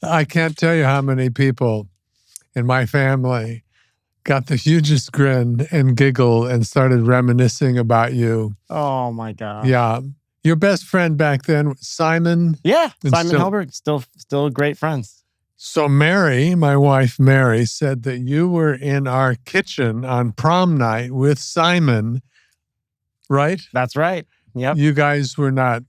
I can't tell you how many people in my family got the hugest grin and giggle and started reminiscing about you. Oh my God. Yeah. Your best friend back then, Simon? Yeah, Simon Helberg, still great friends. So Mary, my wife Mary, said that you were in our kitchen on prom night with Simon, right? That's right. Yep. You guys were not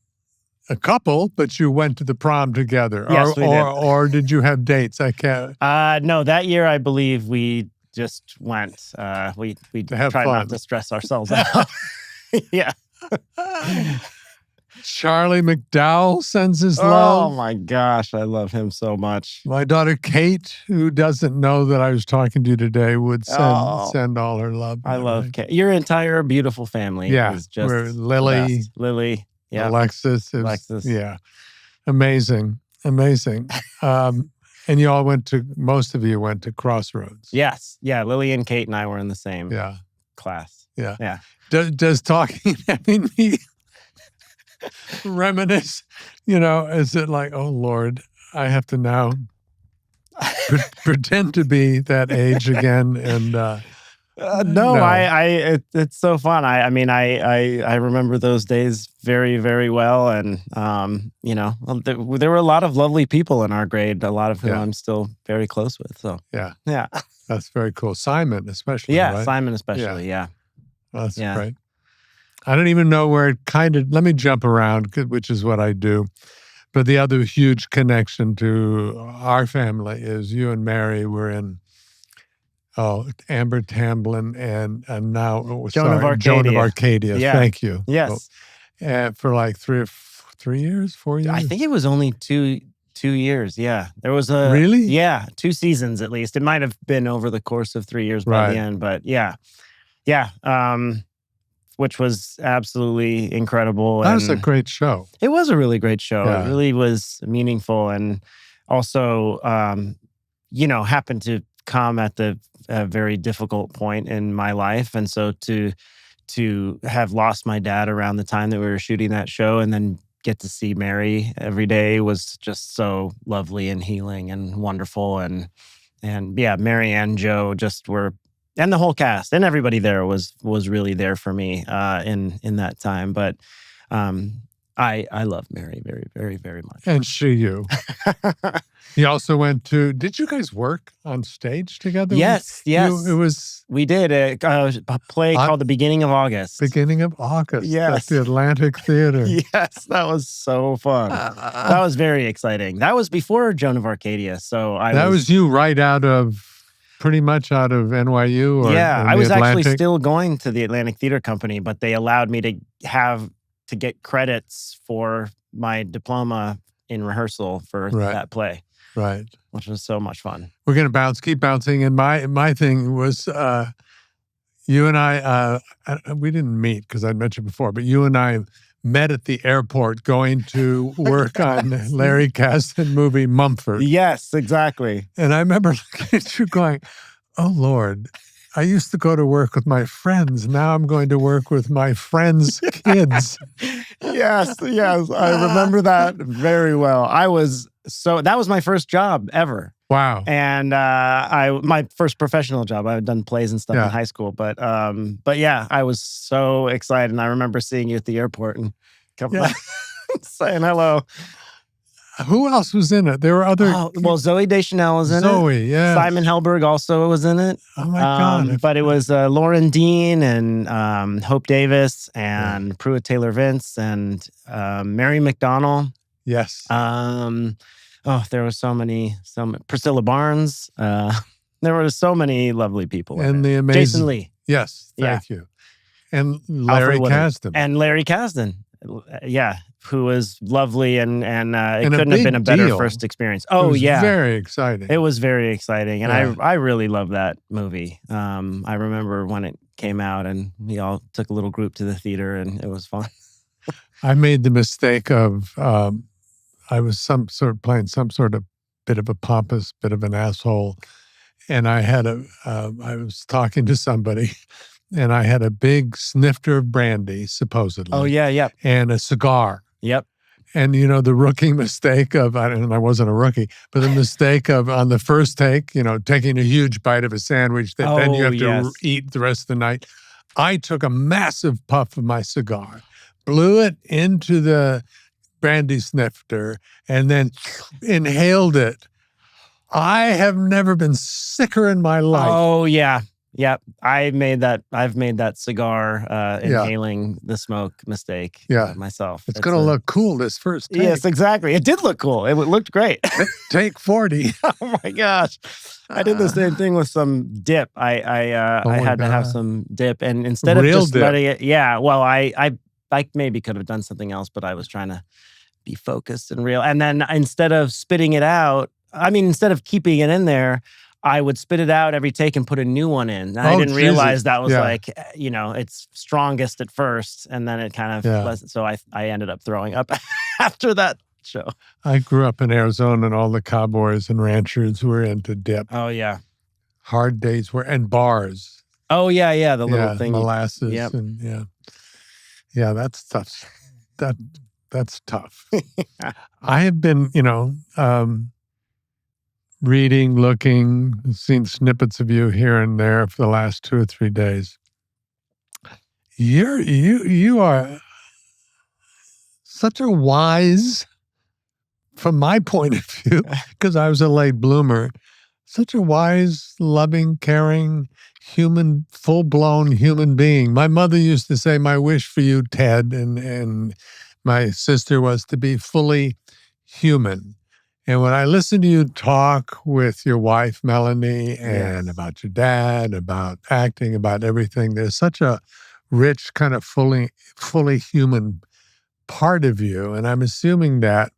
a couple, but you went to the prom together. Yes, we did. Or did you have dates? I can't. No, that year I believe we just went. We tried not to stress ourselves out. Yeah. Charlie McDowell sends his love. Oh my gosh, I love him so much. My daughter Kate, who doesn't know that I was talking to you today, would send all her love. I love Kate. Your entire beautiful family. Yeah, is just we're Lily, yeah, Alexis. Yeah, amazing. And you all most of you went to Crossroads. Yes, yeah. Lily and Kate and I were in the same class. Yeah. Does talking having me reminisce, is it like, oh Lord, I have to now pretend to be that age again? And no, it's so fun. I remember those days very, very well. And, there were a lot of lovely people in our grade, a lot of whom I'm still very close with. So, yeah. That's very cool. Simon, especially. Yeah, right? Simon, especially. Yeah. Well, that's great. I don't even know where it let me jump around, which is what I do. But the other huge connection to our family is you and Mary were in, Amber Tamblyn and now Joan of Arcadia. Yeah. Thank you. Yes. For like 4 years? I think it was only 2 years. Yeah. There was Really? Yeah. 2 seasons at least. It might have been over the course of 3 years by the end, but yeah. Yeah. Which was absolutely incredible. That was a great show. It was a really great show. Yeah. It really was meaningful, and also, happened to come at a very difficult point in my life. And so to have lost my dad around the time that we were shooting that show and then get to see Mary every day was just so lovely and healing and wonderful. And yeah, Mary and Joe just were, and the whole cast and everybody there was really there for me in that time. But I love Mary very, very, very much. And you. You also went to, did you guys work on stage together? Yes. We did a play called The Beginning of August. Beginning of August. Yes. At the Atlantic Theater. Yes, that was so fun. That was very exciting. That was before Joan of Arcadia. So that was you pretty much out of NYU? I was actually still going to the Atlantic Theater Company, but they allowed me to get credits for my diploma in rehearsal for that play. Right. Which was so much fun. We're going to keep bouncing. And my thing was, you and I, we didn't meet because I'd met you before, but you and I met at the airport going to work on Larry Kasdan movie Mumford. Yes, exactly. And I remember looking at you going, oh Lord, I used to go to work with my friends. Now I'm going to work with my friends' kids. Yes. I remember that very well. That was my first job ever. Wow. And my first professional job. I had done plays and stuff in high school. But yeah, I was so excited. And I remember seeing you at the airport and coming back saying hello. Who else was in it? There were other... Zooey Deschanel was in it. Zoe, yeah. Simon Helberg also was in it. Oh, my God. But it was Lauren Dean and Hope Davis and Pruitt Taylor-Vince and Mary McDonnell. Yes. There were so many. Priscilla Barnes. There were so many lovely people. And the amazing... Jason Lee. Yes, thank you. And Larry Kasdan. And Larry Kasdan. Yeah. Who was lovely and it couldn't have been a better first experience. Oh, it was very exciting. It was very exciting. And I really love that movie. I remember when it came out and we all took a little group to the theater and it was fun. I made the mistake of, I was playing some sort of bit of a pompous, bit of an asshole. And I had I was talking to somebody and I had a big snifter of brandy, supposedly. Oh, yeah. And a cigar. Yep. And, the rookie mistake of, and I wasn't a rookie, but the mistake of on the first take, taking a huge bite of a sandwich that then you have to eat the rest of the night. I took a massive puff of my cigar, blew it into the brandy snifter, and then inhaled it. I have never been sicker in my life. Oh, yeah. Yep. I've made that cigar inhaling the smoke mistake myself. It's going to look cool this first take. Yes, exactly. It did look cool. It looked great. Take 40. Oh my gosh. I did the same thing with some dip. I had to have some dip, and instead of just letting it, well, I maybe could have done something else, but I was trying to be focused and real. And then instead of spitting it out, instead of keeping it in there, I would spit it out every take and put a new one in. And I didn't realize that was it's strongest at first, and then it kind of wasn't. So I ended up throwing up after that show. I grew up in Arizona, and all the cowboys and ranchers were into dip. Oh, yeah. Hard days and bars. Oh, yeah, the little thing. Molasses. Yep. And yeah, that's tough. That's tough. I have been, reading, looking, seen snippets of you here and there for the last 2 or 3 days. You are such a wise, from my point of view, because I was a late bloomer, such a wise, loving, caring, human, full-blown human being. My mother used to say, my wish for you, Ted, and my sister was to be fully human. And when I listen to you talk with your wife, Melanie, and about your dad, about acting, about everything, there's such a rich kind of fully human part of you. And I'm assuming it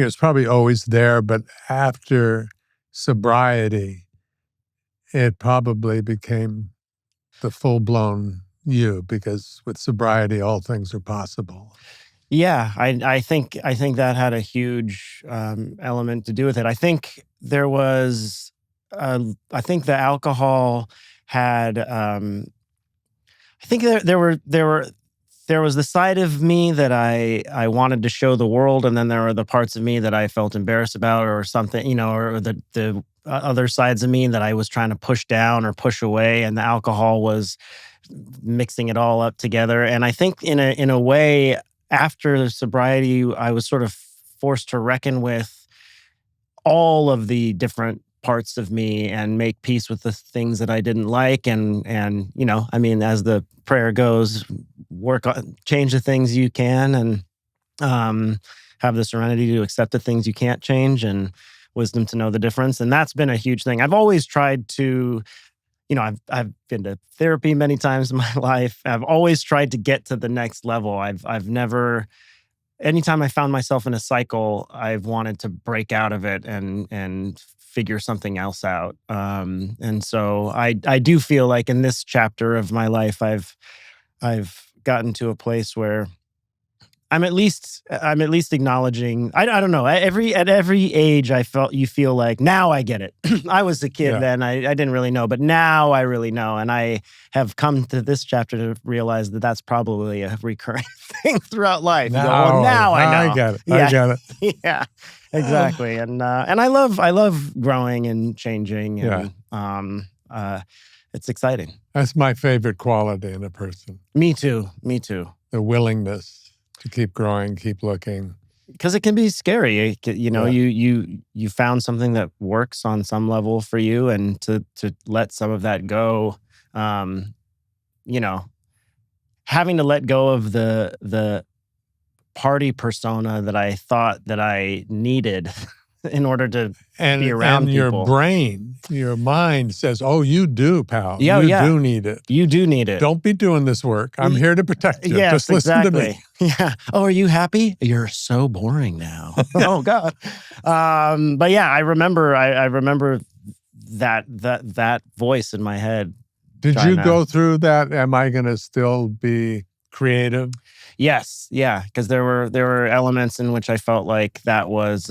was probably always there, but after sobriety, it probably became the full-blown you, because with sobriety, all things are possible. Yeah, I think that had a huge element to do with it. I think there was, I think the alcohol had, I think there was the side of me that I wanted to show the world, and then there were the parts of me that I felt embarrassed about, or something, or the other sides of me that I was trying to push down or push away, and the alcohol was mixing it all up together. And I think in a way, after sobriety, I was sort of forced to reckon with all of the different parts of me and make peace with the things that I didn't like. And as the prayer goes, change the things you can, and have the serenity to accept the things you can't change, and wisdom to know the difference. And that's been a huge thing. I've always tried to, I've been to therapy many times in my life. I've always tried to get to the next level. I've never, anytime I found myself in a cycle, I've wanted to break out of it and figure something else out. And so I do feel like in this chapter of my life, I've gotten to a place where I'm at least acknowledging. I don't know. At every age, you feel like, now I get it. I was a kid then. I didn't really know, but now I really know, and I have come to this chapter to realize that that's probably a recurring thing throughout life. Now I know. I get it. Yeah. I get it. Yeah, exactly. And I love growing and changing. And, it's exciting. That's my favorite quality in a person. Me too. The willingness to keep growing, keep looking. Because it can be scary. You found something that works on some level for you, and to let some of that go, having to let go of the party persona that I thought that I needed in order to be around people. Your brain, your mind says, oh, you do, pal. You do need it. You do need it. Don't be doing this work. I'm here to protect you. Yes, just listen to me. Yeah. Oh, are you happy? You're so boring now. Oh, God. But yeah, I remember that voice in my head. Did you go through that? Am I going to still be creative? Yes. Yeah. Because there were elements in which I felt like that was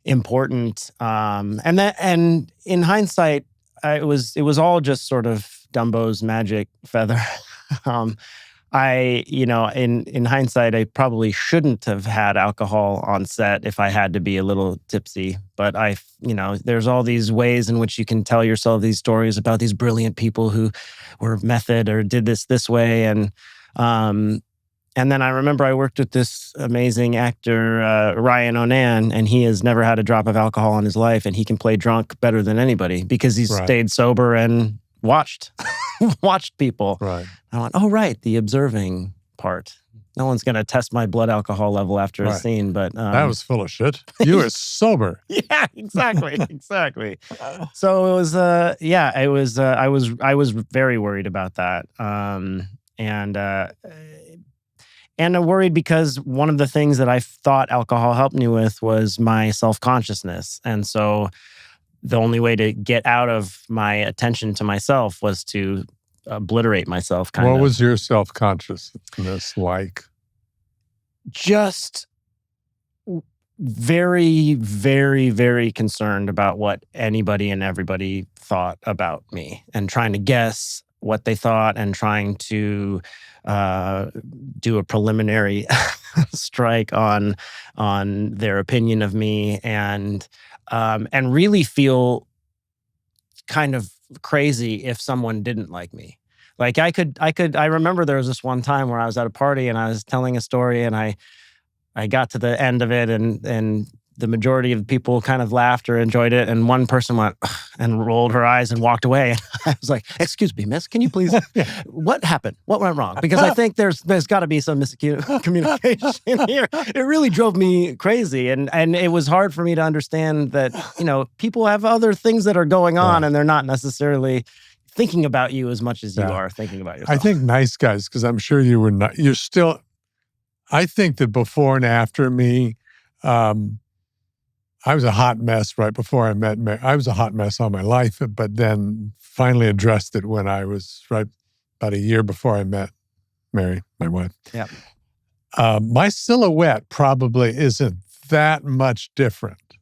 important. And in hindsight, it was all just sort of Dumbo's magic feather. in hindsight, I probably shouldn't have had alcohol on set if I had to be a little tipsy. But there's all these ways in which you can tell yourself these stories about these brilliant people who were method or did this way. And then I remember I worked with this amazing actor, Ryan Onan, and he has never had a drop of alcohol in his life, and he can play drunk better than anybody because he's stayed sober and watched people. Right. I went, oh, right, the observing part. No one's going to test my blood alcohol level after a scene, but... that was full of shit. You were sober. Yeah, exactly. So it was, I was very worried about that. And I'm worried because one of the things that I thought alcohol helped me with was my self-consciousness. And so the only way to get out of my attention to myself was to obliterate myself, kind of. What was your self-consciousness like? Just very, very, very concerned about what anybody and everybody thought about me and trying to guess what they thought and trying to do a preliminary strike on their opinion of me and really feel kind of crazy if someone didn't like me. Like I remember there was this one time where I was at a party and I was telling a story and I got to the end of it and the majority of the people kind of laughed or enjoyed it. And one person went and rolled her eyes and walked away. And I was like, excuse me, miss, can you please, what happened? What went wrong? Because I think there's got to be some miscommunication here. It really drove me crazy. And it was hard for me to understand that, people have other things that are going on and they're not necessarily thinking about you as much as you are thinking about yourself. I think nice guys, because I'm sure you were not, you're still, I think that before and after me, I was a hot mess right before I met Mary. I was a hot mess all my life, but then finally addressed it when I was about a year before I met Mary, my wife. Yeah. My silhouette probably isn't that much different,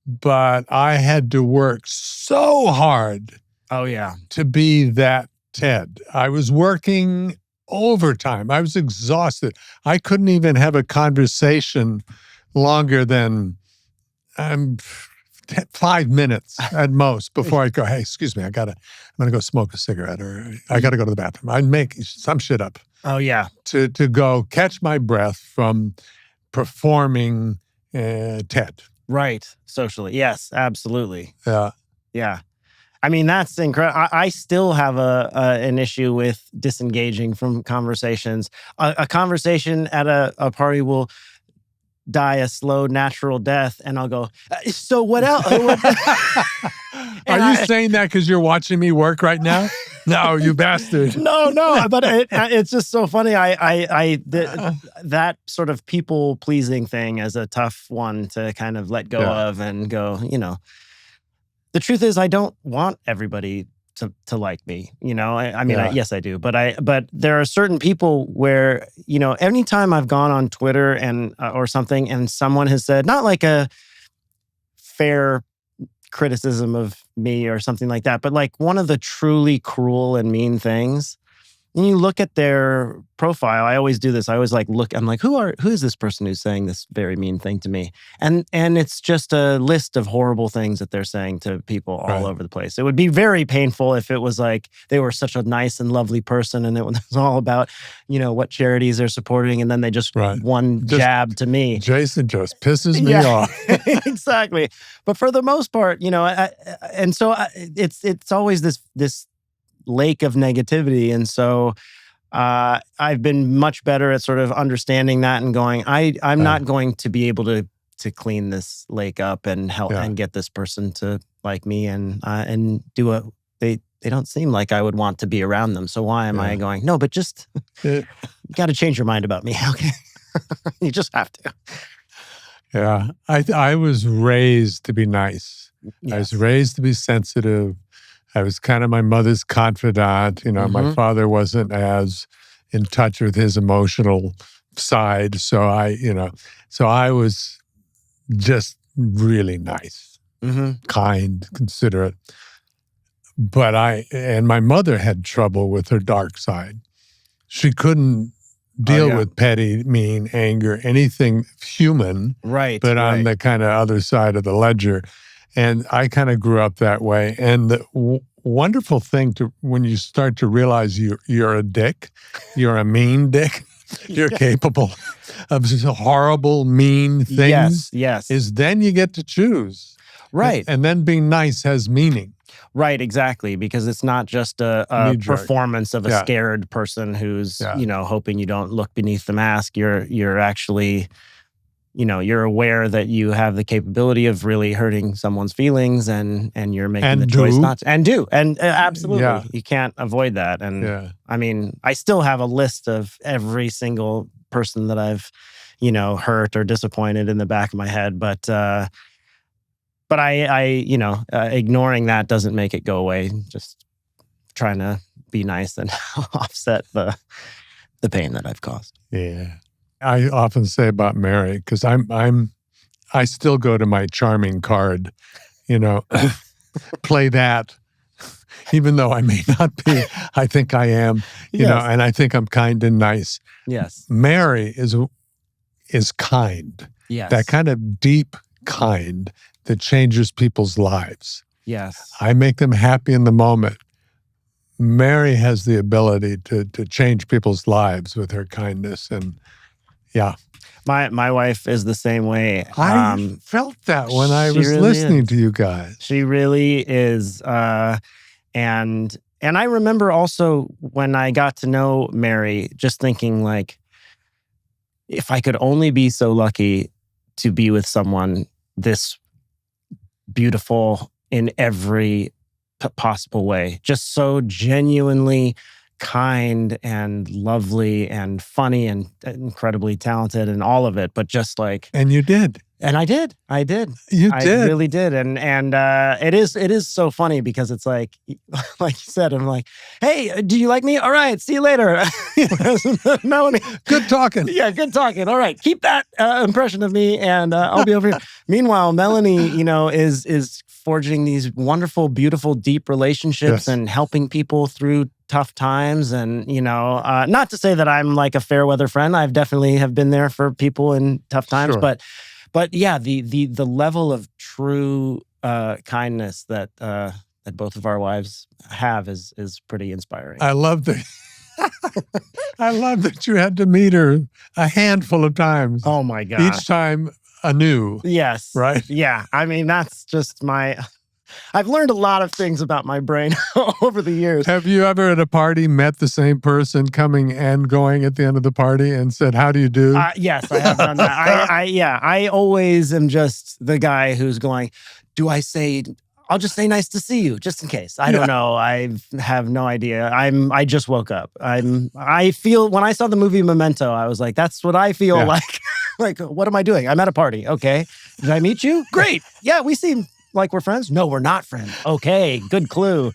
but I had to work so hard to be that Ted. I was working overtime. I was exhausted. I couldn't even have a conversation longer than 5 minutes at most before I go, hey, excuse me, I'm going to go smoke a cigarette or I got to go to the bathroom. I'd make some shit up. Oh, yeah. To go catch my breath from performing Ted. Right. Socially. Yes, absolutely. Yeah. Yeah. I mean, that's incredible. I still have an issue with disengaging from conversations. A conversation at a party will die a slow, natural death, and I'll go, so what else? Are you saying that because you're watching me work right now? No, you bastard. No, but it's just so funny. That sort of people-pleasing thing is a tough one to kind of let go of and go, the truth is I don't want everybody to like me, yes, I do. But there are certain people where, anytime I've gone on Twitter and or something and someone has said, not like a fair criticism of me or something like that, but like one of the truly cruel and mean things, and you look at their profile. I always do this. I always I'm like, who is this person who's saying this very mean thing to me? And it's just a list of horrible things that they're saying to people all over the place. It would be very painful if it was like they were such a nice and lovely person and it was all about, what charities they're supporting, and then they just jab to me. Jason just pisses me off. Exactly. But for the most part, it's always this lake of negativity. And so I've been much better at sort of understanding that and going, I'm not going to be able to clean this lake up and help and get this person to like me and do what they don't seem like I would want to be around them. So why am I going, no, but just you got to change your mind about me. Okay. You just have to. Yeah. I was raised to be nice. Yes. I was raised to be sensitive. I was kind of my mother's confidant. My father wasn't as in touch with his emotional side. So I was just really nice, kind, considerate. But my mother had trouble with her dark side. she couldn't deal with petty, mean, anger, anything human, right? But on the kind of other side of the ledger. And I kind of grew up that way. And the wonderful thing when you start to realize you're a dick, you're a mean dick, you're capable of horrible, mean things. Yes. Is then you get to choose. Right. And then being nice has meaning. Right, exactly, because it's not just a performance of a scared person who's, hoping you don't look beneath the mask. You're actually, you're aware that you have the capability of really hurting someone's feelings, and you're making the choice not to. And absolutely, you can't avoid that. And I mean, I still have a list of every single person that I've, hurt or disappointed in the back of my head, but I ignoring that doesn't make it go away. Just trying to be nice and offset the pain that I've caused. Yeah. I often say about Mary, because I still go to my charming card, play that, even though I may not be. I think I am, you know, and I think I'm kind and nice. Yes. Mary is kind. Yes. That kind of deep kind that changes people's lives. Yes. I make them happy in the moment. Mary has the ability to change people's lives with her kindness. And my wife is the same way. I felt that when I was really listening to you guys. She really is. And I remember also when I got to know Mary, just thinking like, if I could only be so lucky to be with someone this beautiful in every possible way, just so genuinely kind and lovely and funny and incredibly talented and all of it, but just like... And you did. And I did. You did. I really did. And it is so funny because it's like you said, I'm like, hey, do you like me? All right, see you later. Good talking. Yeah, good talking. All right, keep that impression of me and I'll be over here. Meanwhile, Melanie, is forging these wonderful, beautiful, deep relationships and helping people through tough times. And, not to say that I'm like a fair weather friend. I've definitely have been there for people in tough times, but yeah, the level of true kindness that both of our wives have is pretty inspiring. I love that you had to meet her a handful of times. Oh my God. Each time anew. Yes. Right? Yeah. I mean, that's just I've learned a lot of things about my brain over the years. Have you ever at a party met the same person coming and going at the end of the party and said, how do you do? Yes, I have done that. I always am just the guy who's going, I'll just say nice to see you, just in case. I don't know. I have no idea. I just woke up. I feel, when I saw the movie Memento, I was like, that's what I feel like. Like, what am I doing? I'm at a party. Okay. Did I meet you? Great. Yeah, we seem like we're friends? No, we're not friends. Okay, good clue.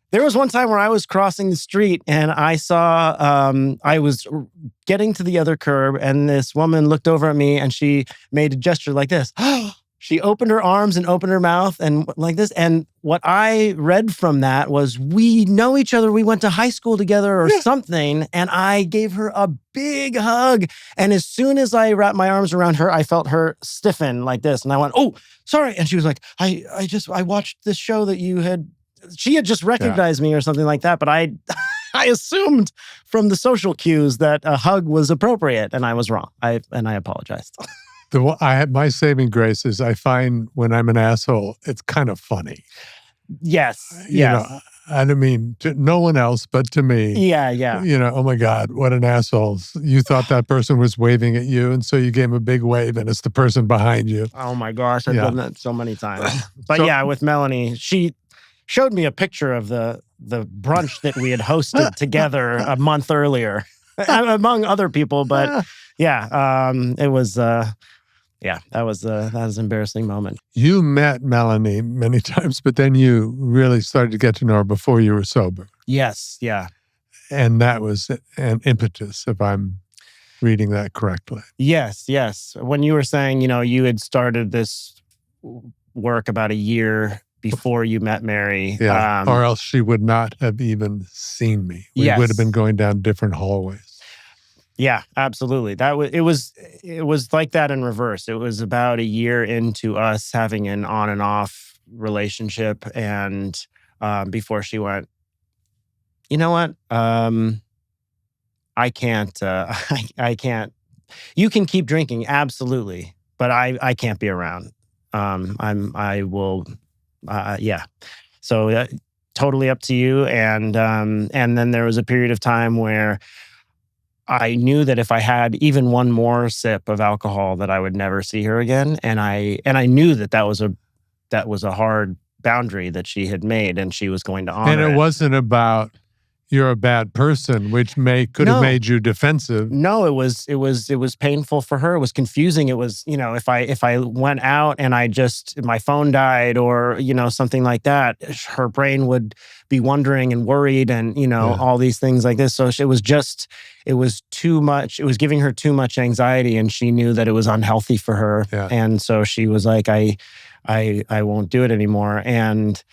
There was one time where I was crossing the street and I saw, I was getting to the other curb and this woman looked over at me and she made a gesture like this. She opened her arms and opened her mouth and like this. And what I read from that was, we know each other. We went to high school together or something. And I gave her a big hug. And as soon as I wrapped my arms around her, I felt her stiffen like this. And I went, oh, sorry. And she was like, I watched this show that she had just recognized me or something like that. But I assumed from the social cues that a hug was appropriate. And I was wrong. I apologized. My saving grace is I find when I'm an asshole, it's kind of funny. Yes. I don't mean to no one else, but to me. Yeah. Oh my God, what an asshole. You thought that person was waving at you, and so you gave him a big wave, and it's the person behind you. Oh my gosh, I've done that so many times. But with Melanie, she showed me a picture of the brunch that we had hosted together a month earlier, among other people. But it was... that was an embarrassing moment. You met Melanie many times, but then you really started to get to know her before you were sober. Yes, yeah. And that was an impetus, if I'm reading that correctly. Yes. When you were saying, you had started this work about a year before you met Mary. Yeah, or else she would not have even seen me. We would have been going down different hallways. Yeah, absolutely. It was like that in reverse. It was about a year into us having an on and off relationship, and before she went, you know what? I can't. I can't. You can keep drinking, absolutely, but I can't be around. I will. Yeah. So totally up to you. And then there was a period of time where I knew that if I had even one more sip of alcohol, that I would never see her again. And I knew that was a hard boundary that she had made, and she was going to honor it. And it wasn't about you're a bad person, which could have made you defensive. No, it was painful for her. It was confusing. It was, if I went out and my phone died or, something like that, her brain would be wondering and worried and, all these things like this. So it was too much. It was giving her too much anxiety, and she knew that it was unhealthy for her. Yeah. And so she was like, I won't do it anymore. And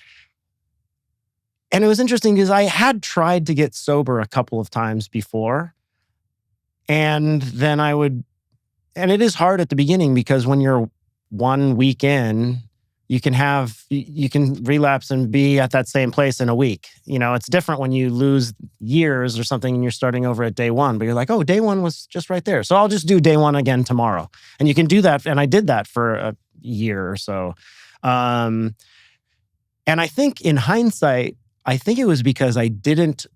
it was interesting because I had tried to get sober a couple of times before. And then and it is hard at the beginning because when you're 1 week in, you can relapse and be at that same place in a week. It's different when you lose years or something and you're starting over at day one, but you're like, oh, day one was just right there. So I'll just do day one again tomorrow. And you can do that. And I did that for a year or so. And I think in hindsight, it was because I didn't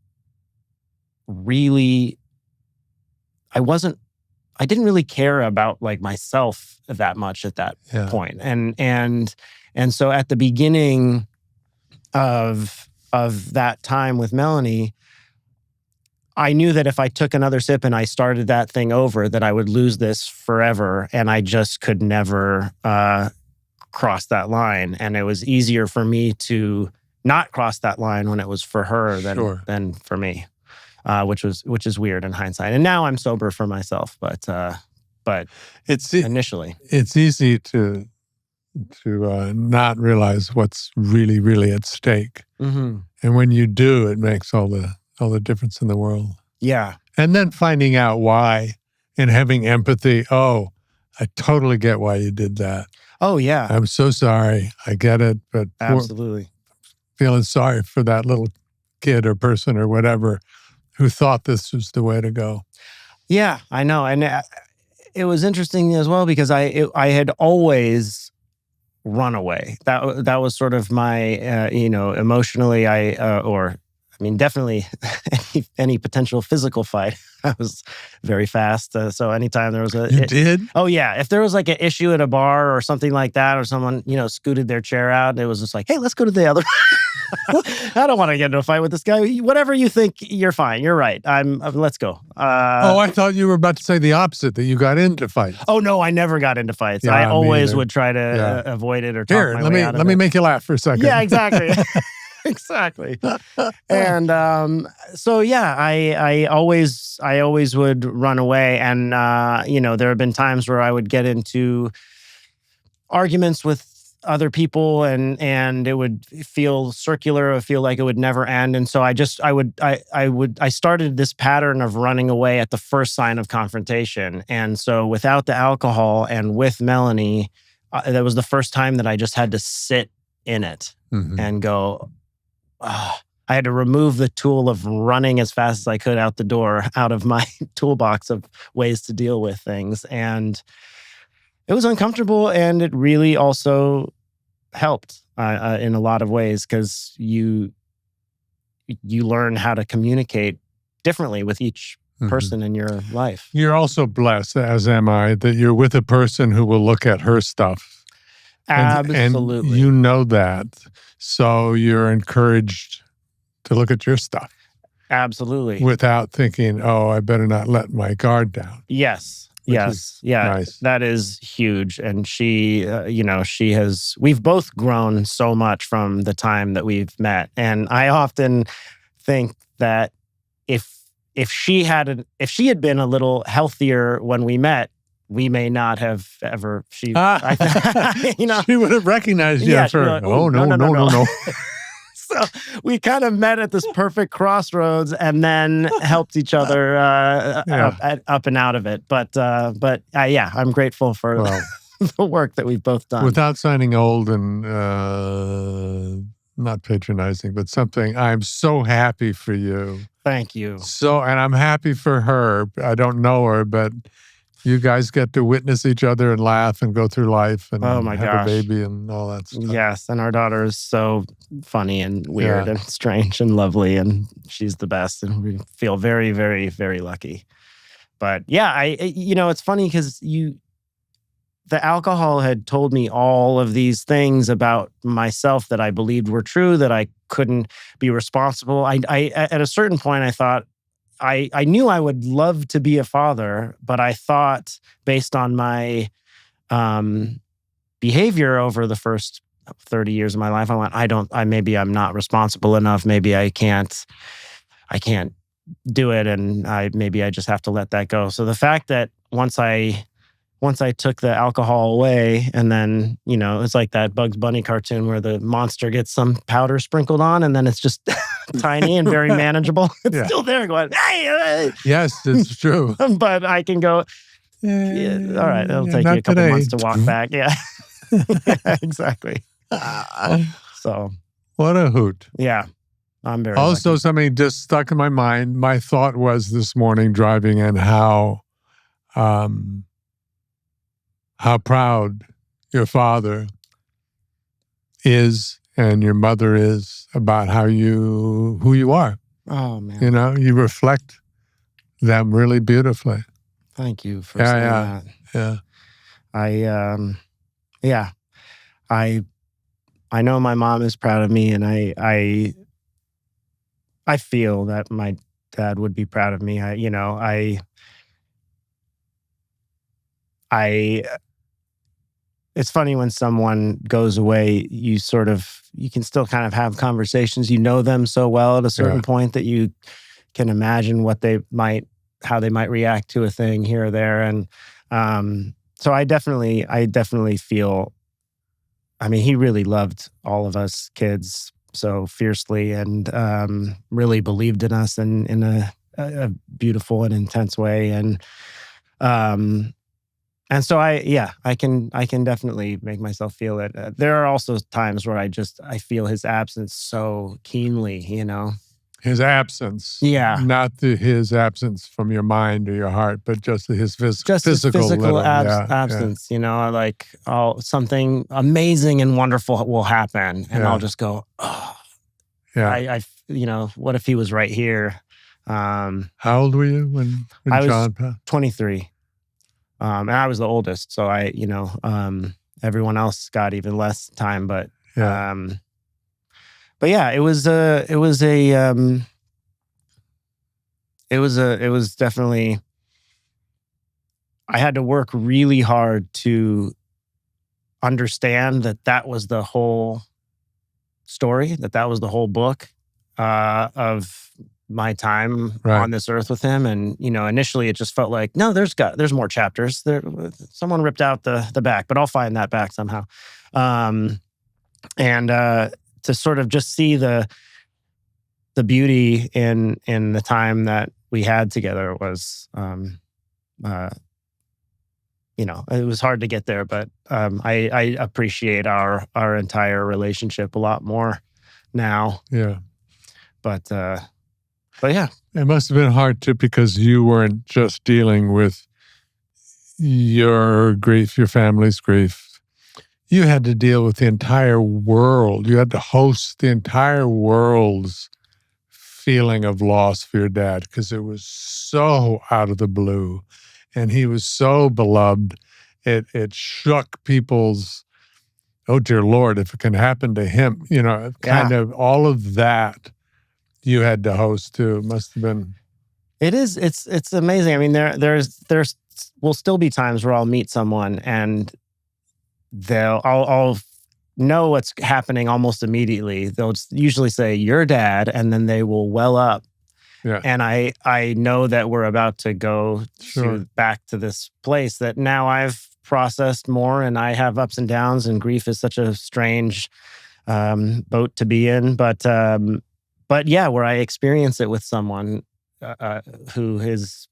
really care about like myself that much at that point. And so at the beginning of that time with Melanie, I knew that if I took another sip and I started that thing over, that I would lose this forever, and I just could never cross that line. And it was easier for me to not cross that line when it was for her than for me, which is weird in hindsight. And now I'm sober for myself, but initially it's easy to not realize what's really, really at stake. Mm-hmm. And when you do, it makes all the difference in the world. Yeah. And then finding out why and having empathy. Oh, I totally get why you did that. Oh, yeah. I'm so sorry. I get it. But absolutely. Feeling sorry for that little kid or person or whatever who thought this was the way to go. Yeah, I know. And it was interesting as well because I had always run away. That was sort of my, emotionally, definitely any potential physical fight. I was very fast. So anytime there was You did? Oh, yeah. If there was like an issue at a bar or something like that, or someone, scooted their chair out, it was just like, hey, let's go to the other. I don't want to get into a fight with this guy. Whatever you think, you're fine. You're right. Let's go. I thought you were about to say the opposite, that you got into fights. Oh, no, I never got into fights. Yeah, I always would try to avoid it or talk my way out of it. Let me make you laugh for a second. Yeah, exactly. Exactly. And so yeah, I always would run away, and there have been times where I would get into arguments with other people, and it would feel circular. It would feel like it would never end. And so I started this pattern of running away at the first sign of confrontation. And so without the alcohol and with Melanie, that was the first time that I just had to sit in it and go. I had to remove the tool of running as fast as I could out the door, out of my toolbox of ways to deal with things. And it was uncomfortable, and it really also helped in a lot of ways, because you learn how to communicate differently with each person in your life. You're also blessed, as am I, that you're with a person who will look at her stuff. Absolutely. And you know that. So you're encouraged to look at your stuff. Absolutely. Without thinking, oh, I better not let my guard down. Yes. Yes. Yeah. Nice. That is huge. And she, we've both grown so much from the time that we've met. And I often think that if she had been a little healthier when we met, we may not have ever. She She would have recognized you. Yeah, For like, oh no. So we kind of met at this perfect crossroads and then helped each other up and out of it. But I'm grateful for the work that we've both done. Without sounding old and not patronizing, but something, I'm so happy for you. Thank you. And I'm happy for her. I don't know her, but you guys get to witness each other and laugh and go through life and have a baby and all that stuff. Yes, and our daughter is so funny and weird and strange and lovely, and she's the best, and we feel very, very, very lucky. But yeah, it's funny because the alcohol had told me all of these things about myself that I believed were true, that I couldn't be responsible. I at a certain point, I thought, I knew I would love to be a father, but I thought, based on my behavior over the first 30 years of my life, I went, maybe I'm not responsible enough. Maybe I can't do it, and maybe I just have to let that go. So the fact that once I took the alcohol away, and then, it's like that Bugs Bunny cartoon where the monster gets some powder sprinkled on, and then it's just tiny and very manageable. It's still there going, hey! Yes, it's true. But I can go, all right, it'll take you a couple months to walk back. Yeah, exactly. So. What a hoot. Yeah, I'm very Also, lucky. something just stuck in my mind. My thought was this morning driving in how proud your father is and your mother is about who you are. Oh, man. You reflect them really beautifully. Thank you for saying that. Yeah. I know my mom is proud of me, and I feel that my dad would be proud of me. It's funny when someone goes away, you can still kind of have conversations. You know them so well at a certain point that you can imagine how they might react to a thing here or there. And so I definitely feel, he really loved all of us kids so fiercely, and really believed in us in a beautiful and intense way. And so I can definitely make myself feel it. There are also times where I feel his absence so keenly, His absence. Yeah. Not his absence from your mind or your heart, but just his physical absence, like something amazing and wonderful will happen. And I'll just go, oh. Yeah. What if he was right here? How old were you when John passed? 23. And I was the oldest, so everyone else got even less time. But it was definitely. I had to work really hard to understand that was the whole story, that was the whole book of my time on this earth with him. And initially it just felt like, no, there's more chapters there. Someone ripped out the back, but I'll find that back somehow. And to sort of just see the beauty in the time that we had together was it was hard to get there, but I appreciate our entire relationship a lot more now. Yeah. But yeah. It must have been hard too, because you weren't just dealing with your grief, your family's grief. You had to deal with the entire world. You had to host the entire world's feeling of loss for your dad, because it was so out of the blue. And he was so beloved. It shook people's, oh dear Lord, if it can happen to him, kind of all of that. You had to host too. It must have been. It is. It's amazing. I mean, there's will still be times where I'll meet someone and I'll know what's happening almost immediately. They'll usually say, "Your dad," and then they will well up Yeah. And I know that we're about to go back to this place that now I've processed more, and I have ups and downs, and grief is such a strange boat to be in. But yeah, where I experience it with someone who is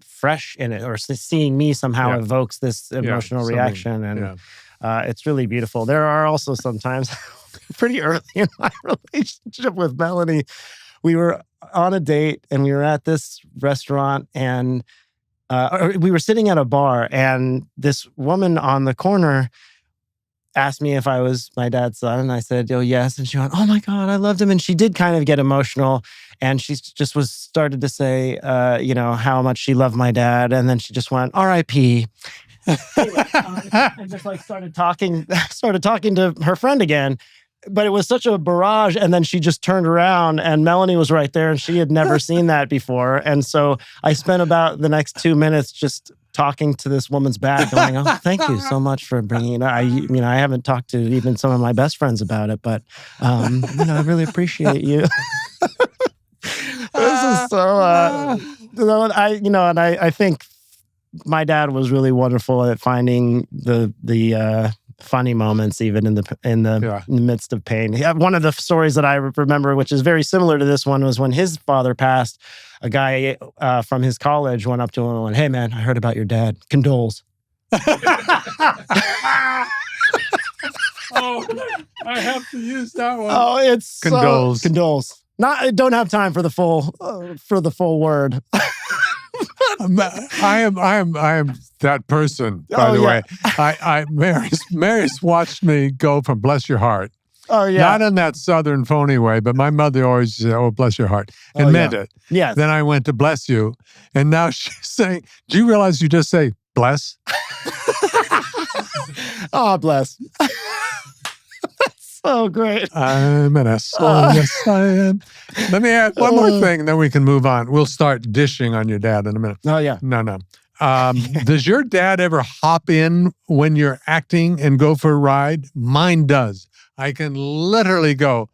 fresh in it, or seeing me somehow evokes this emotional reaction, and it's really beautiful. There are also sometimes pretty early in my relationship with Melanie, we were on a date and we were at this restaurant, and we were sitting at a bar, and this woman on the corner asked me if I was my dad's son, and I said, "Oh, yes." And she went, "Oh my God, I loved him." And she did kind of get emotional, and she just started to say, how much she loved my dad, and then she just went, "R.I.P." And just like started talking to her friend again. But it was such a barrage, and then she just turned around, and Melanie was right there, and she had never seen that before. And so I spent about the next 2 minutes just talking to this woman's back, going, "Oh, thank you so much for bringing it up. I haven't talked to even some of my best friends about it, but I really appreciate you." This is so. I think my dad was really wonderful at finding the funny moments, even in the midst of pain. One of the stories that I remember, which is very similar to this one, was when his father passed. A guy from his college went up to him and went, "Hey man, I heard about your dad. Condoles." Oh, I have to use that one. Oh, it's condoles. Condoles. I don't have time for the full word. I am that person, by the way. Mary's watched me go from bless your heart. Oh, yeah. Not in that Southern phony way, but my mother always said, "Oh, bless your heart," and meant it. Yes. Then I went to bless you, and now she's saying, "Do you realize you just say bless?" Oh, bless. That's so great. I'm an asshole. Yes, I am. Let me add one more thing, then we can move on. We'll start dishing on your dad in a minute. Oh, yeah. No. Does your dad ever hop in when you're acting and go for a ride? Mine does. I can literally go,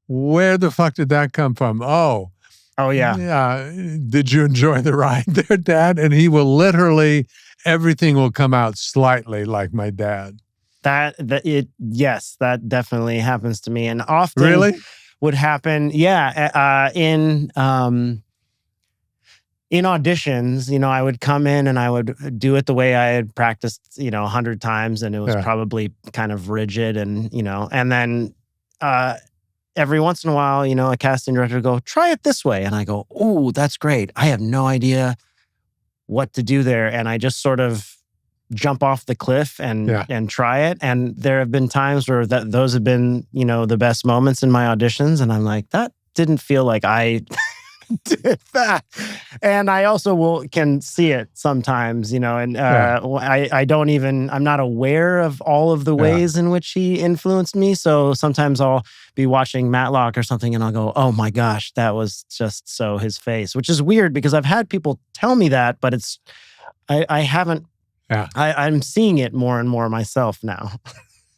"Where the fuck did that come from?" Oh, yeah. Yeah. Did you enjoy the ride there, Dad? And he will literally, everything will come out slightly like my dad. Yes, that definitely happens to me, and often Really? would happen. Yeah, in auditions, I would come in and I would do it the way I had practiced, 100 times, and it was probably kind of rigid, and then every once in a while, a casting director would go, "Try it this way," and I go, "Oh, that's great. I have no idea what to do there," and I just sort of jump off the cliff and try it. And there have been times where those have been, the best moments in my auditions. And I'm like, that didn't feel like I did that. And I also can see it sometimes, and I'm not aware of all of the ways in which he influenced me. So sometimes I'll be watching Matlock or something and I'll go, "Oh my gosh, that was just so his face," which is weird because I've had people tell me that, but I haven't. Yeah. I'm seeing it more and more myself now.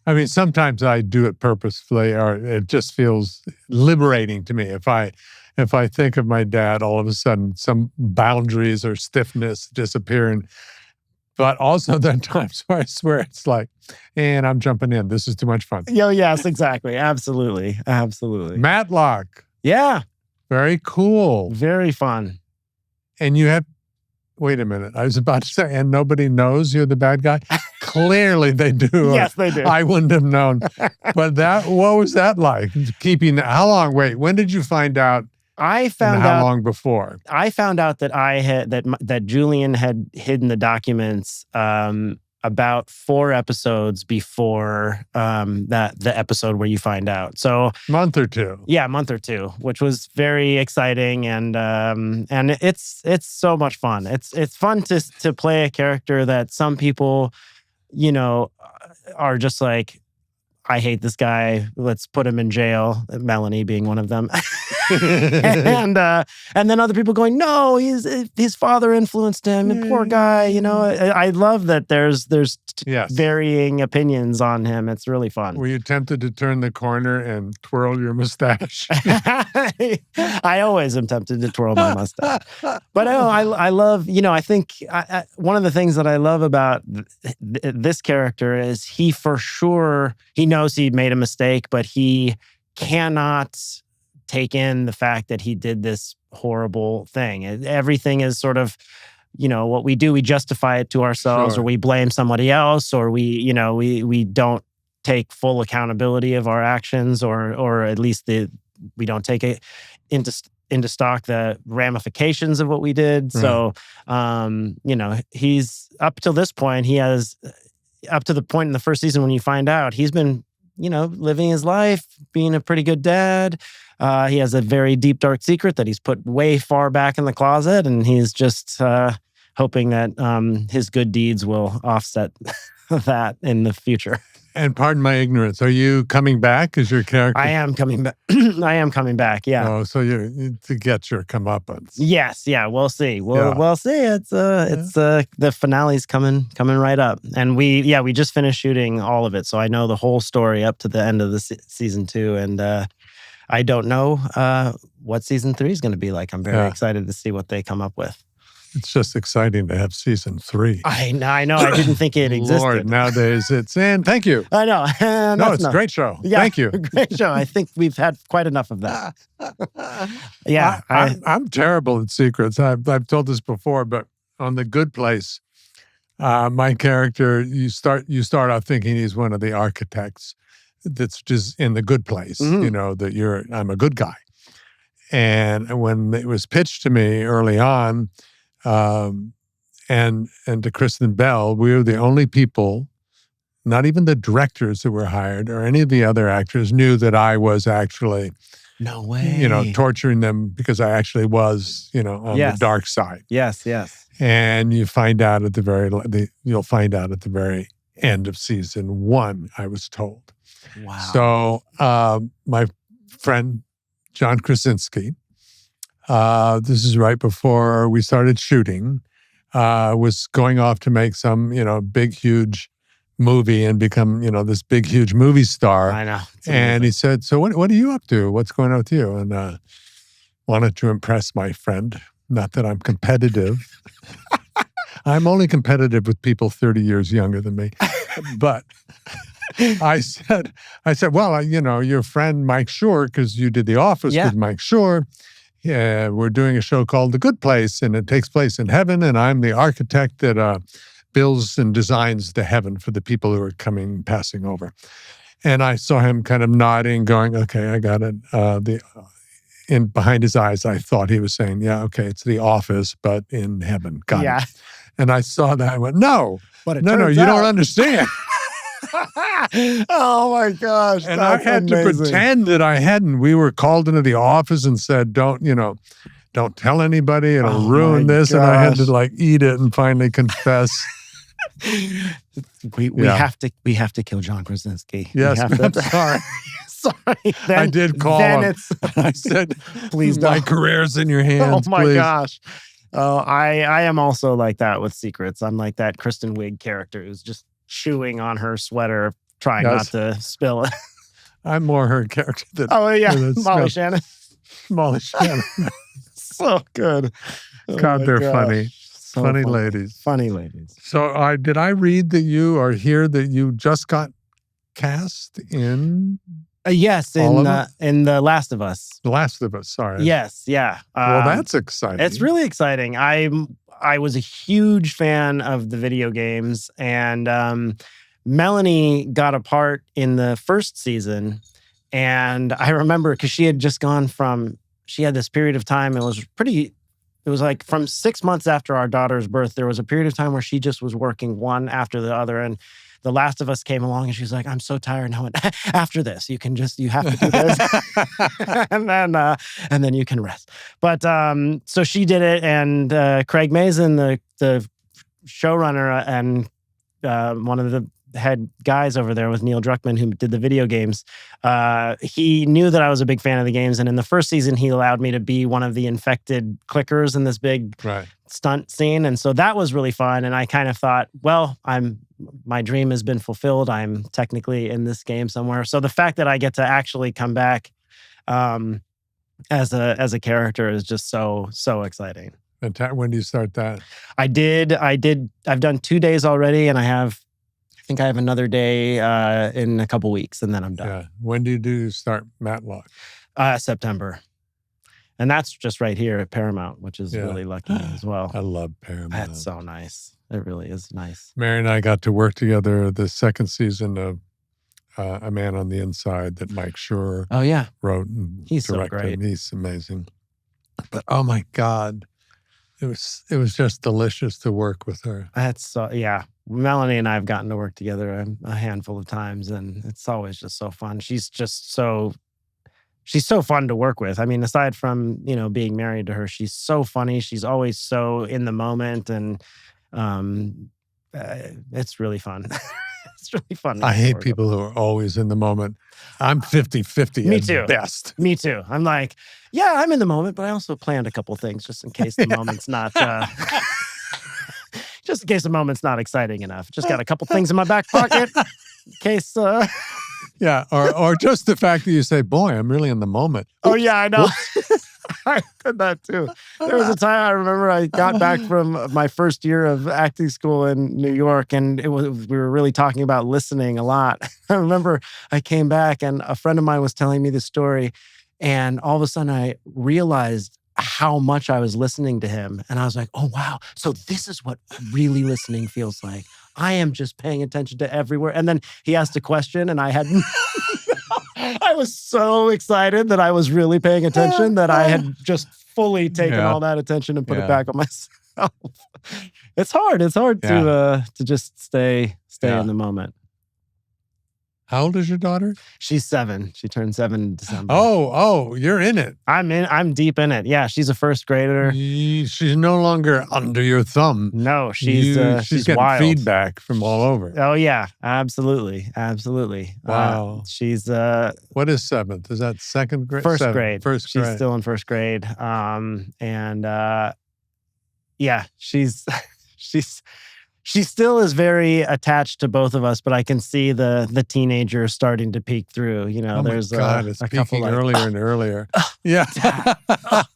I mean, sometimes I do it purposefully, or it just feels liberating to me. If I think of my dad, all of a sudden some boundaries or stiffness disappear. But also there are times where I swear it's like, and I'm jumping in. This is too much fun. Yes, exactly. Absolutely. Absolutely. Matlock. Yeah. Very cool. Very fun. And you have, wait a minute. I was about to say, and nobody knows you're the bad guy? Clearly they do. Yes, they do. I wouldn't have known. But what was that like? How long? Wait, when did you find out? I found out. How long before? I found out that that Julian had hidden the documents about 4 episodes before the episode where you find out. So month or two. Yeah, a month or two, which was very exciting, and it's so much fun. It's fun to play a character that some people, are just like, "I hate this guy. Let's put him in jail." Melanie being one of them. and then other people going, no, his father influenced him, and poor guy. I love that there's varying opinions on him. It's really fun. Were you tempted to turn the corner and twirl your mustache? I always am tempted to twirl my mustache. But I love, I think one of the things that I love about this character is he for sure, he knows he made a mistake, but he cannot take in the fact that he did this horrible thing. Everything is sort of, what we do, we justify it to ourselves, or we blame somebody else, or we don't take full accountability of our actions, or at least we don't take it into stock the ramifications of what we did. So, he's up till this point, he has up to the point in the first season when you find out he's been, living his life, being a pretty good dad. He has a very deep, dark secret that he's put way far back in the closet, and he's just hoping that his good deeds will offset that in the future. And pardon my ignorance, are you coming back as your character? I am coming back. I am coming back, yeah. Oh, so you to get your comeuppance. Yes, yeah, we'll see. We'll see. It's the finale's coming right up. And we just finished shooting all of it, so I know the whole story up to the end of the season 2, and I don't know what season 3 is going to be like. I'm very excited to see what they come up with. It's just exciting to have season 3. I know. I didn't think it existed. Lord, nowadays it's in. Thank you. I know. No, it's a great show. Yeah, thank you. Great show. I think we've had quite enough of that. Yeah. I'm terrible at secrets. I've told this before, but on The Good Place, my character, you start out thinking he's one of the architects that's just in The Good Place, that I'm a good guy. And when it was pitched to me early on, and to Kristen Bell, we were the only people, not even the directors who were hired or any of the other actors knew that I was actually, no way, torturing them, because I actually was, on the dark side. Yes. And you find out you'll find out at the very end of season 1, I was told. Wow. So my friend John Krasinski, this is right before we started shooting, was going off to make some, big, huge movie and become, this big, huge movie star. I know. And he said, so what are you up to? What's going on with you? And wanted to impress my friend. Not that I'm competitive. I'm only competitive with people 30 years younger than me. But I said, well, your friend Mike Schur, because you did The Office with Mike Schur. Yeah, we're doing a show called The Good Place, and it takes place in heaven, and I'm the architect that builds and designs the heaven for the people who are passing over. And I saw him kind of nodding, going, okay, I got it. In behind his eyes, I thought he was saying, yeah, okay, it's The Office, but in heaven. Got it. And I saw that. I went, no, you don't understand. Oh my gosh. And I had to pretend that I hadn't. We were called into the office and said, don't tell anybody, it'll ruin this. Gosh. And I had to eat it and finally confess. We have to kill John Krasinski. Yes, I'm sorry. Sorry. I did call him. I said, please, my career's in your hands. Oh my please. Gosh. Oh, I am also like that with secrets. I'm like that Kristen Wiig character who's just chewing on her sweater, trying not to spill it. I'm more her character than Molly Shannon. Molly Shannon. So good. God, they're funny. So funny ladies. Funny ladies. So did I read that you or hear that you just got cast in? Yes, in The Last of Us. The Last of Us, sorry. Yes, yeah. Well, that's exciting. It's really exciting. I was a huge fan of the video games, and Melanie got a part in the first season, and I remember because she had just gone she had this period of time, it was like from 6 months after our daughter's birth, there was a period of time where she just was working one after the other, and The Last of Us came along and she's like, I'm so tired now. After this, you have to do this. and then you can rest. But so she did it, and Craig Mazin, the showrunner and one of the head guys over there with Neil Druckmann, who did the video games, he knew that I was a big fan of the games. And in the first season, he allowed me to be one of the infected clickers in this big stunt scene. And so that was really fun. And I kind of thought, well, my dream has been fulfilled. I'm technically in this game somewhere. So the fact that I get to actually come back as a character is just so exciting. And when do you start that? I've done 2 days already, and I think I have another day in a couple weeks, and then I'm done. Yeah. When do you start Matlock? September. And that's just right here at Paramount, which is really lucky as well. I love Paramount. That's so nice. It really is nice. Mary and I got to work together the second season of A Man on the Inside that Mike Schur wrote and He's directed. So great. He's amazing. But oh my God, it was just delicious to work with her. Melanie and I have gotten to work together a handful of times, and it's always just so fun. She's so fun to work with. I mean, aside from, being married to her, she's so funny. She's always so in the moment, and it's really fun. It's really fun. I hate people who are always in the moment. I'm 50-50 Me too. best. Me too. I'm like, I'm in the moment, but I also planned a couple things just in case the moment's not... just in case the moment's not exciting enough. Just got a couple things in my back pocket in case... Yeah, or just the fact that you say, boy, I'm really in the moment. Oh, yeah, I know. I did that too. There was a time I remember I got back from my first year of acting school in New York, and we were really talking about listening a lot. I remember I came back, and a friend of mine was telling me the story, and all of a sudden I realized how much I was listening to him. And I was like, oh, wow. So this is what really listening feels like. I am just paying attention to everywhere. And then he asked a question, and I was so excited that I was really paying attention that I had just fully taken all that attention and put it back on myself. It's hard. It's hard to just stay in the moment. How old is your daughter? She's 7. She turned 7 in December. Oh, you're in it. I'm deep in it. Yeah, she's a first grader. She's no longer under your thumb. No, she's getting wild. feedback from all over. Oh yeah, absolutely. Wow. She's what is 7th? Is that second grade? First grade. First grade. She's still in first grade. She still is very attached to both of us, but I can see the teenager starting to peek through. Oh there's my God, it's peeking earlier and earlier. Yeah.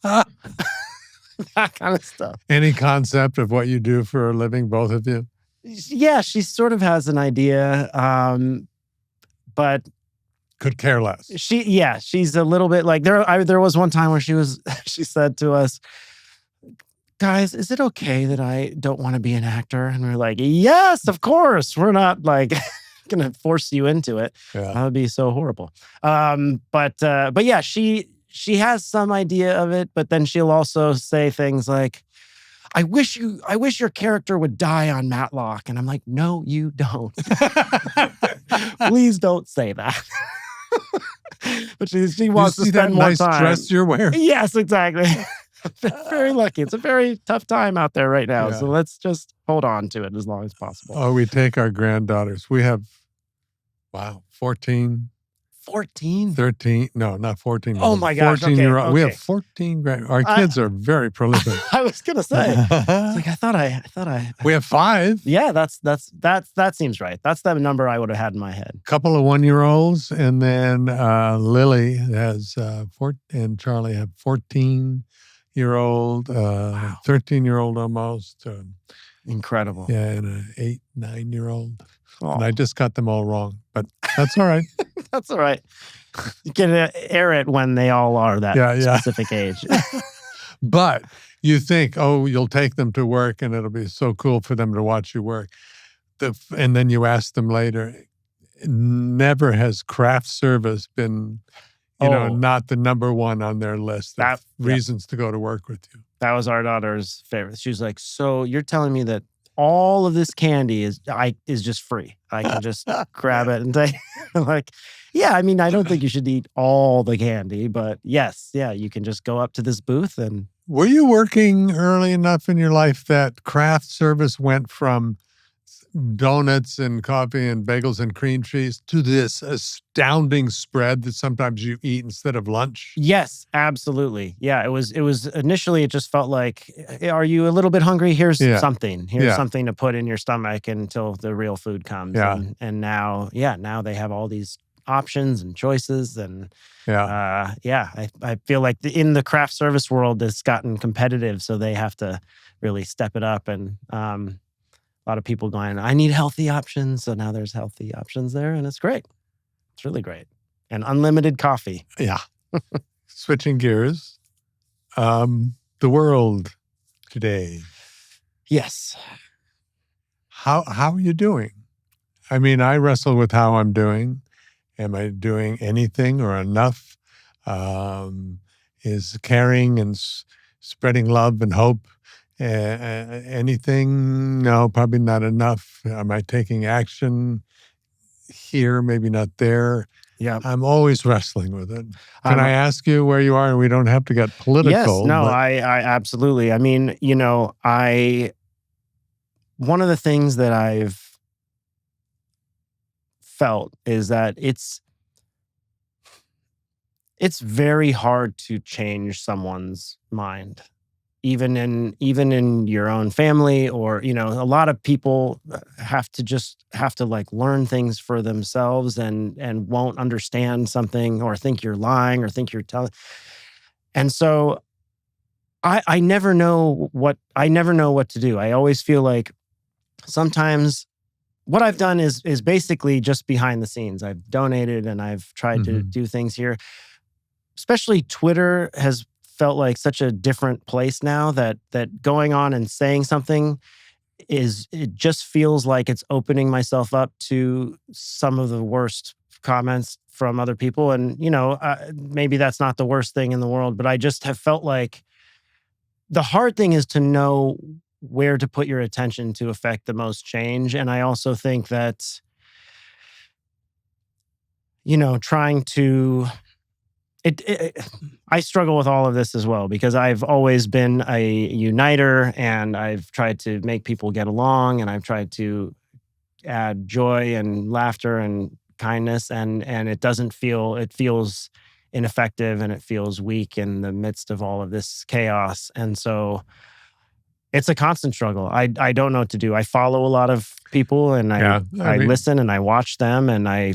That kind of stuff. Any concept of what you do for a living, both of you? Yeah, she sort of has an idea, but could care less. She's a little bit like there was one time where she said to us, guys, is it okay that I don't want to be an actor? And we're like, yes, of course. We're not like going to force you into it. Yeah. That would be so horrible. But yeah, she has some idea of it, but then she'll also say things like, I wish your character would die on Matlock. And I'm like, no, you don't. Please don't say that. But she wants to spend more time. Dress you're wearing? Yes, exactly. Very lucky. It's a very tough time out there right now. So let's just hold on to it as long as possible. Oh, we take our granddaughters. We have, 14. 14? 13. No, not 14. Oh my gosh. 14-year-old. Okay. We have 14 Our kids are very prolific. I was going to say. Like I thought I. We have 5. Yeah, that seems right. That's the number I would have had in my head. Couple of 1-year-olds, and then Lily has 4, and Charlie have 14-year-old, 13-year-old almost. Incredible. Yeah, and an 8, 9-year-old. Oh. And I just got them all wrong, but that's all right. That's all right. You can air it when they all are that specific age. But you think, you'll take them to work and it'll be so cool for them to watch you work. And then you ask them later, never has craft service been, not the number one on their list of reasons to go to work with you. That was our daughter's favorite. She was like, so you're telling me that all of this candy is just free. I can just grab it and take. I'm like, yeah, I mean, I don't think you should eat all the candy, but yes, you can just go up to this booth and. Were you working early enough in your life that craft service went from donuts and coffee and bagels and cream cheese to this astounding spread that sometimes you eat instead of lunch? Yes, absolutely. Yeah, it was initially, it just felt like, are you a little bit hungry? Here's something. Here's something to put in your stomach until the real food comes. Yeah. And now, now they have all these options and choices. And I feel like in the craft service world, it's gotten competitive, so they have to really step it up. And a lot of people going, I need healthy options. So now there's healthy options there, and it's great. It's really great. And unlimited coffee. Yeah. Switching gears. The world today. Yes. How are you doing? I mean, I wrestle with how I'm doing. Am I doing anything or enough? Is caring and spreading love and hope anything? No, probably not enough. Am I taking action here? Maybe not there. Yeah. I'm always wrestling with it. Can I ask you where you are? And we don't have to get political. Yes, no, I absolutely. I mean, one of the things that I've felt is that it's very hard to change someone's mind, even in your own family, or a lot of people have to like learn things for themselves and won't understand something, or think you're lying, or think you're telling. And so I never know what to do. I always feel like sometimes what I've done is basically just behind the scenes. I've donated and I've tried to do things here. Especially Twitter has felt like such a different place now, that going on and saying something it just feels like it's opening myself up to some of the worst comments from other people. And, maybe that's not the worst thing in the world, but I just have felt like the hard thing is to know where to put your attention to affect the most change. And I also think that, trying to... I struggle with all of this as well, because I've always been a uniter, and I've tried to make people get along, and I've tried to add joy and laughter and kindness, and it feels ineffective, and it feels weak in the midst of all of this chaos. And so it's a constant struggle. I don't know what to do. I follow a lot of people, and I listen and I watch them, and I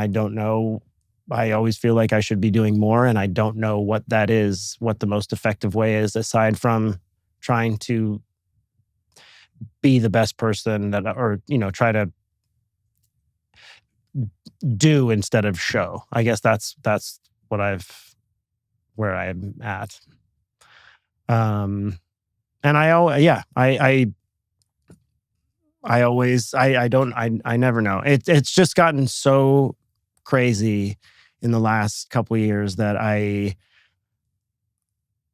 don't know. I always feel like I should be doing more, and I don't know what that is, what the most effective way is, aside from trying to be the best person try to do instead of show. I guess that's where I'm at. And I never know. It's just gotten so crazy in the last couple of years that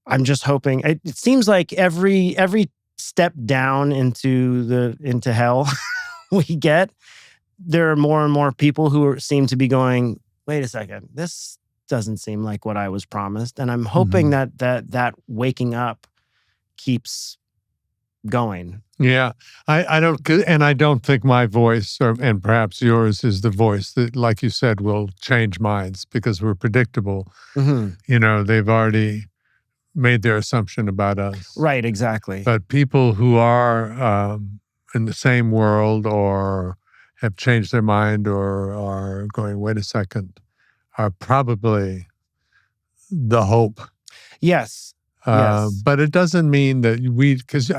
I'm just hoping. It seems like every step down into hell we get, there are more and more people who seem to be going, wait a second, this doesn't seem like what I was promised. And I'm hoping that waking up keeps going. Yeah, I don't think my voice and perhaps yours is the voice that, like you said, will change minds, because we're predictable. They've already made their assumption about us. Right, exactly. But people who are in the same world, or have changed their mind, or are going, wait a second, are probably the hope. Yes. But it doesn't mean that because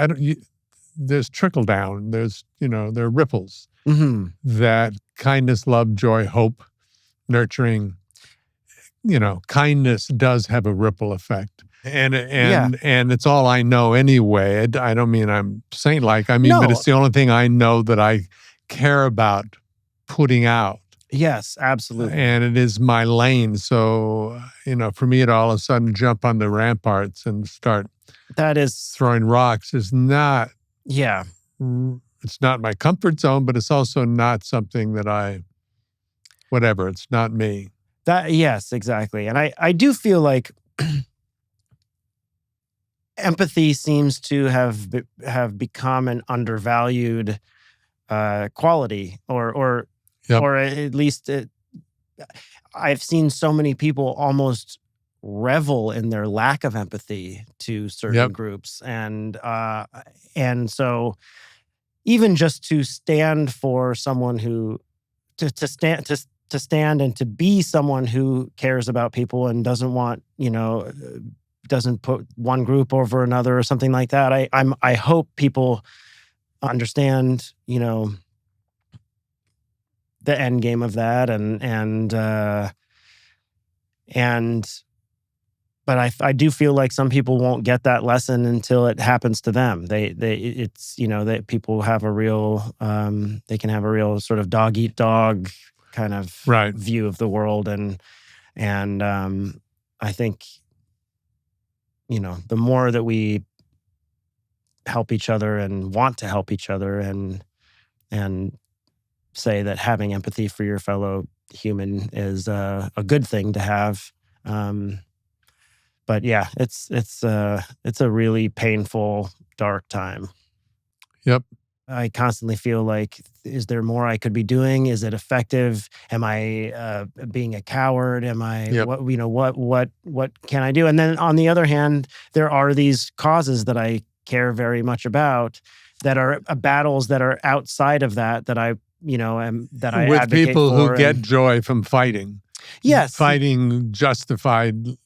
there's trickle down. There's, there are ripples that kindness, love, joy, hope, nurturing, kindness does have a ripple effect. And it's all I know anyway. I don't mean I'm saint-like. I mean, but it's the only thing I know that I care about putting out. Yes, absolutely. And it is my lane. So, for me to all of a sudden jump on the ramparts and start throwing rocks is not... Yeah. It's not my comfort zone, but it's also not something that it's not me. Yes, exactly. And I do feel like empathy seems to have become an undervalued quality, or Yep. or at least I've seen so many people almost revel in their lack of empathy to certain Yep. groups, and so even just to stand for someone who to stand and to be someone who cares about people and doesn't want, doesn't put one group over another or something like that. I hope people understand, the end game of that, but I do feel like some people won't get that lesson until it happens to them. That people have a real, they can have a real sort of dog eat dog kind of Right. view of the world, and I think, the more that we help each other and want to help each other, and say that having empathy for your fellow human is a good thing to have. But yeah, it's a really painful, dark time. Yep. I constantly feel like, is there more I could be doing? Is it effective? Am I being a coward? Am I, Yep. what can I do? And then on the other hand, there are these causes that I care very much about, that are battles that are outside of that I I with advocate people for, who get joy from fighting. Yes. Fighting justified,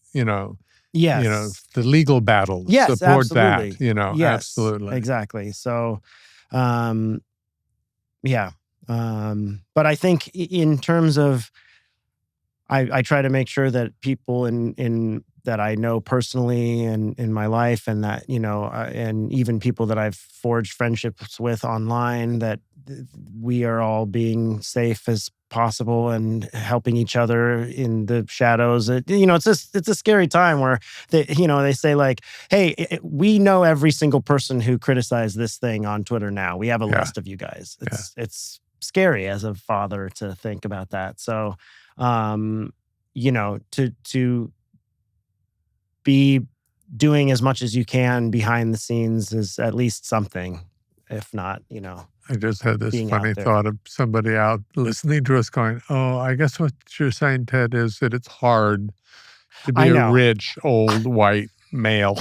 Yes. the legal battles. Yes, Support absolutely. that, Yes, absolutely. exactly. So, yeah. But I think in terms of, I try to make sure that people in that I know personally and in my life, and that, and even people that I've forged friendships with online, that we are all being safe as possible and helping each other in the shadows. It's a scary time where they say like, hey, we know every single person who criticized this thing on Twitter now. We have a list of you guys. It's scary as a father to think about that. So, to be doing as much as you can behind the scenes is at least something, if not, I just had this being funny out there. thought of somebody out listening to us going, oh, I guess what you're saying, Ted, is that it's hard to be I a know. rich, old, white male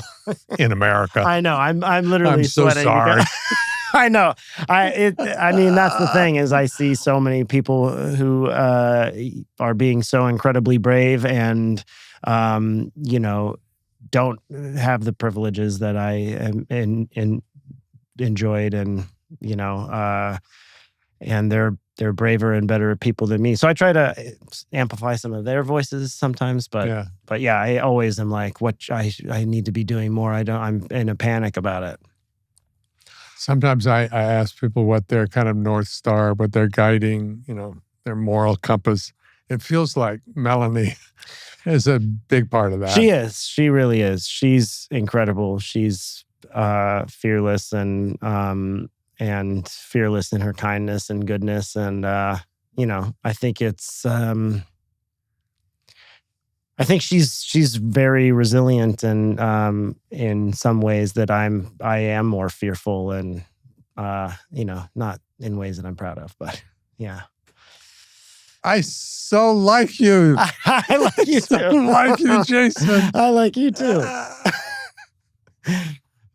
in America. I know. I'm literally I'm so sweating. sorry. I know. I mean, that's the thing, is I see so many people who are being so incredibly brave and, don't have the privileges that I enjoyed, and, and they're braver and better people than me. So I try to amplify some of their voices sometimes, but yeah, I always am like, what I need to be doing more. I'm in a panic about it. Sometimes I ask people what their kind of North Star, what their guiding, their moral compass. It feels like Melanie is a big part of that. She is. She really is. She's incredible. She's fearless and fearless in her kindness and goodness. And, I think it's, I think she's very resilient, and in some ways that I am more fearful, and not in ways that I'm proud of, but yeah. I so like you. I like you too. I like you, Jason. I like you too.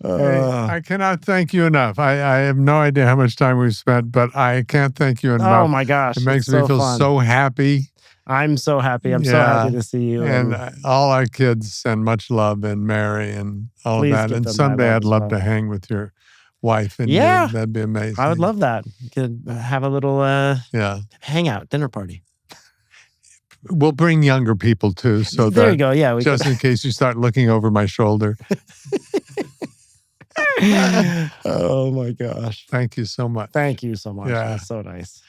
I cannot thank you enough. I have no idea how much time we've spent, but I can't thank you enough. Oh my gosh. It makes me feel so happy. I'm so happy. I'm so happy to see you. And all our kids send much love, and Mary and all of that. And someday I'd love to hang with your wife and you. That'd be amazing. I would love that. You could have a little hangout, dinner party. We'll bring younger people too. So there you go. Yeah. Just in case you start looking over my shoulder. Oh my gosh. Thank you so much. Thank you so much. Yeah. That's so nice.